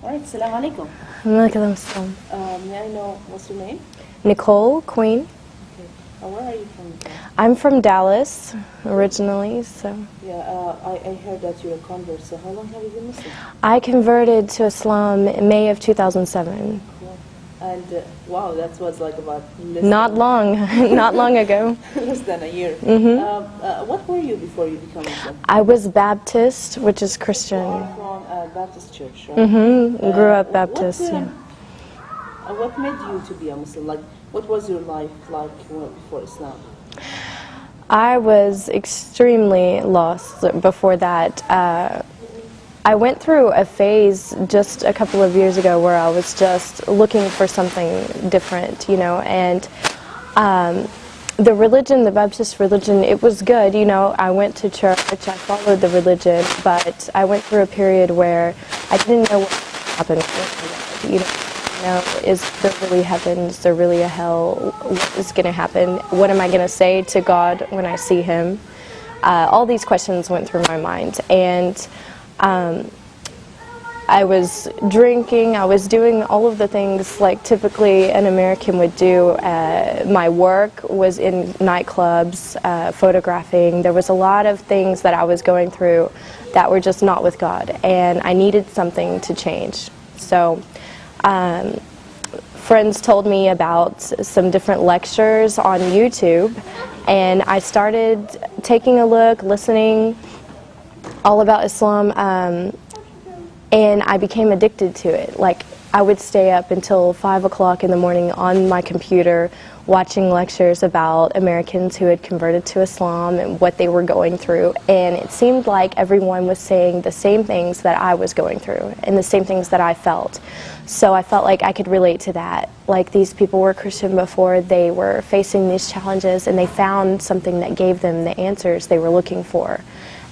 All right, salam alaikum. Walaikum assalam. May I know what's your name? Nicole Queen. Okay. Where are you from? I'm from Dallas originally, so Yeah, I heard that you're a convert. So how long have you been Muslim? I converted to Islam in May of 2007. Cool. And wow, that was like about Not long, not long ago. less than a year. What were you before you became Muslim? I was Baptist, which is Christian. From a Baptist church, right? Grew up Baptist. Yeah. What made you to be a Muslim? Like, what was your life like before Islam? I was extremely lost before that. I went through a phase just a couple of years ago where I was just looking for something different, and the religion, the Baptist religion, it was good, I went to church, I followed the religion, but I went through a period where I didn't know what happened with the Lord, is there really heaven? Is there really a hell? What is going to happen? What am I going to say to God when I see Him? All these questions went through my mind, and I was drinking, I was doing all of the things like typically an American would do. My work was in nightclubs, photographing. There was a lot of things that I was going through that were just not with God, and I needed something to change. So friends told me about some different lectures on YouTube, and I started taking a look, listening all about Islam, and I became addicted to it. Like, I would stay up until 5 o'clock in the morning on my computer watching lectures about Americans who had converted to Islam and what they were going through, and it seemed like everyone was saying the same things that I was going through and the same things that I felt. So I felt like I could relate to that. Like, these people were Christian before, they were facing these challenges, and they found something that gave them the answers they were looking for.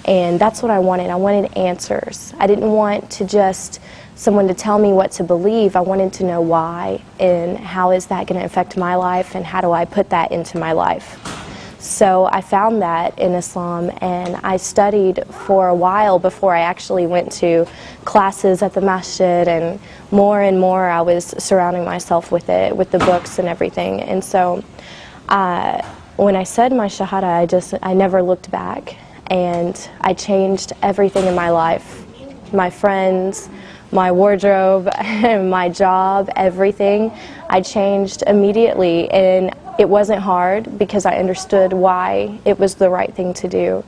And that's what I wanted. I wanted answers. I didn't want to just someone to tell me what to believe. I wanted to know why, and how is that going to affect my life, and how do I put that into my life. So I found that in Islam, and I studied for a while before I actually went to classes at the masjid, and more I was surrounding myself with it, with the books and everything. And so when I said my shahada, I never looked back, and I changed everything in my life. My friends, my wardrobe, my job, everything. I changed immediately, and it wasn't hard because I understood why it was the right thing to do.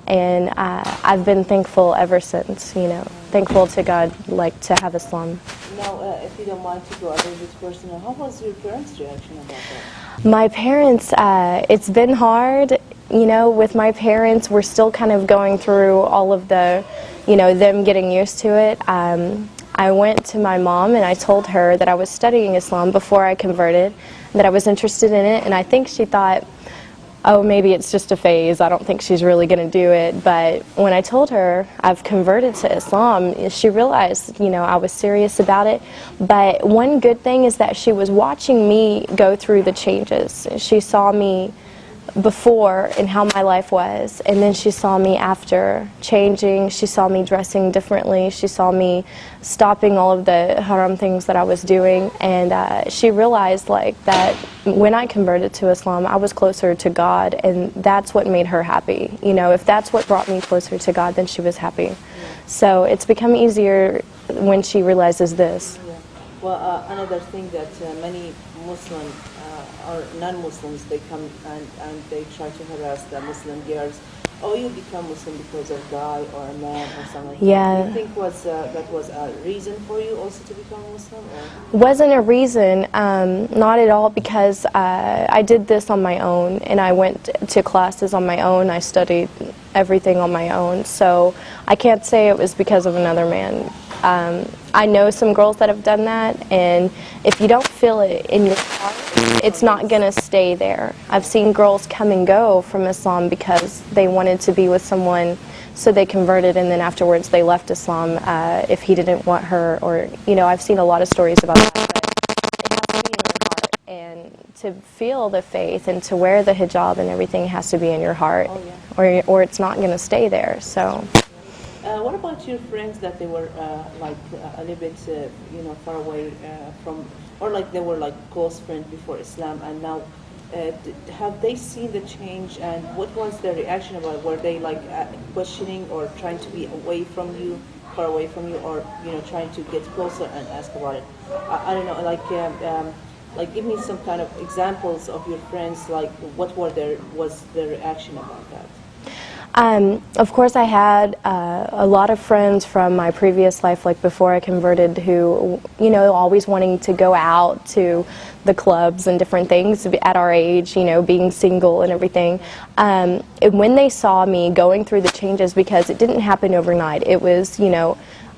And I've been thankful ever since, thankful to God, like, to have Islam. Now, if you don't mind to go a little bit personal, how was your parents' reaction about that? My parents, it's been hard. With my parents, we're still kind of going through all of the, them getting used to it. I went to my mom and I told her that I was studying Islam before I converted, that I was interested in it, and I think she thought, oh, maybe it's just a phase, I don't think she's really going to do it. But when I told her I've converted to Islam, she realized, I was serious about it. But one good thing is that she was watching me go through the changes. She saw me before and how my life was, and then she saw me after changing. She saw me dressing differently. She saw me stopping all of the haram things that I was doing, and she realized that when I converted to Islam, I was closer to God, and that's what made her happy. If that's what brought me closer to God, then she was happy. So it's become easier when she realizes this. Yeah. Well, another thing that many Muslim or non-Muslims, they come and they try to harass the Muslim girls. Oh, you become Muslim because of guy or a man or something. Yeah. Do you think that was a reason for you also to become Muslim? Or? Wasn't a reason, not at all, because I did this on my own, and I went to classes on my own. I studied everything on my own, so I can't say it was because of another man. I know some girls that have done that, and if you don't feel it in your heart, it's not going to stay there. I've seen girls come and go from Islam because they wanted to be with someone, so they converted, and then afterwards they left Islam if he didn't want her, or, I've seen a lot of stories about that, but it has to be in your heart, and to feel the faith and to wear the hijab and everything has to be in your heart, Oh, yeah. or it's not going to stay there, so. What about your friends that they were like a little bit, far away from, or like they were like close friends before Islam, and now have they seen the change, and what was their reaction about it? Were they like questioning or trying to be away from you, far away from you, or trying to get closer and ask about it? I don't know, like give me some kind of examples of your friends, like what was their reaction about that? Of course, I had a lot of friends from my previous life, like before I converted, who, always wanting to go out to the clubs and different things at our age, being single and everything. And when they saw me going through the changes, because it didn't happen overnight, it was,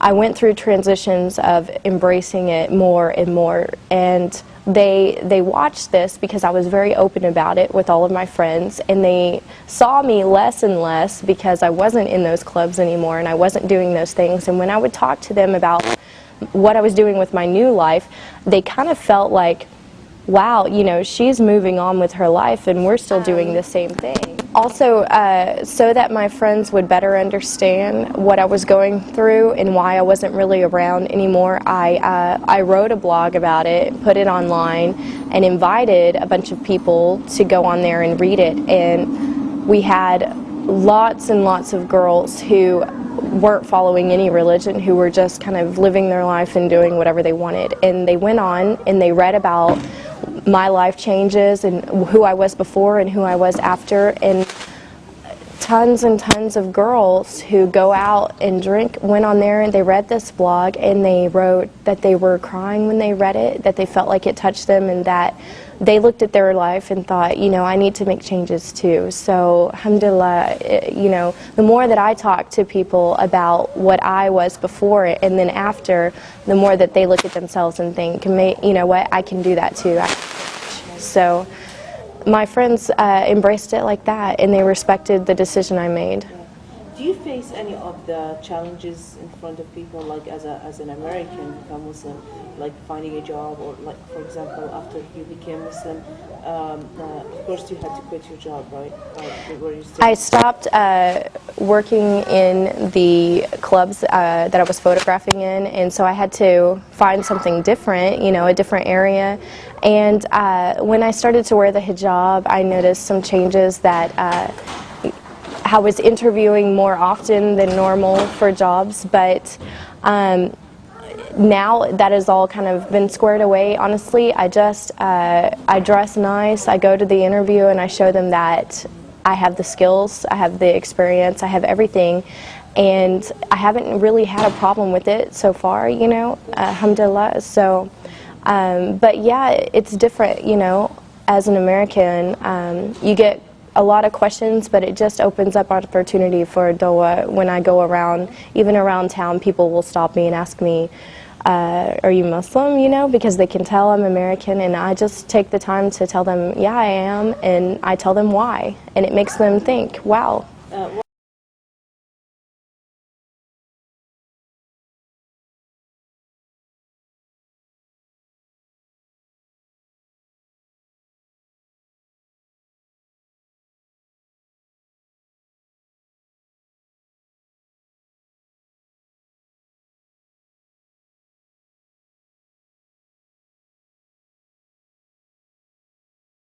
I went through transitions of embracing it more and more, and they watched this because I was very open about it with all of my friends, and they saw me less and less because I wasn't in those clubs anymore and I wasn't doing those things. And when I would talk to them about what I was doing with my new life, they kind of felt like, wow, she's moving on with her life and we're still doing the same thing. Also, so that my friends would better understand what I was going through and why I wasn't really around anymore, I wrote a blog about it, put it online, and invited a bunch of people to go on there and read it. And we had lots and lots of girls who weren't following any religion, who were just kind of living their life and doing whatever they wanted. And they went on and they read about my life changes and who I was before and who I was after, and tons and tons of girls who go out and drink went on there and they read this blog and they wrote that they were crying when they read it, that they felt like it touched them, and that they looked at their life and thought, I need to make changes too. So alhamdulillah, the more that I talk to people about what I was before and then after, the more that they look at themselves and think, what, I can do that too. So my friends embraced it like that, and they respected the decision I made. Do you face any of the challenges in front of people, like as an American become Muslim, like finding a job, or like, for example, after you became Muslim, of course you had to quit your job, right? Were you still? I stopped working in the clubs that I was photographing in, and so I had to find something different, a different area. And when I started to wear the hijab, I noticed some changes that I was interviewing more often than normal for jobs, but now that has all kind of been squared away. Honestly, I dress nice, I go to the interview and I show them that I have the skills, I have the experience, I have everything, and I haven't really had a problem with it so far, alhamdulillah. So, but yeah, it's different, as an American, you get a lot of questions, but it just opens up opportunity for dawah. When I go around, even around town, people will stop me and ask me, are you Muslim, because they can tell I'm American, and I just take the time to tell them, yeah, I am, and I tell them why, and it makes them think, wow.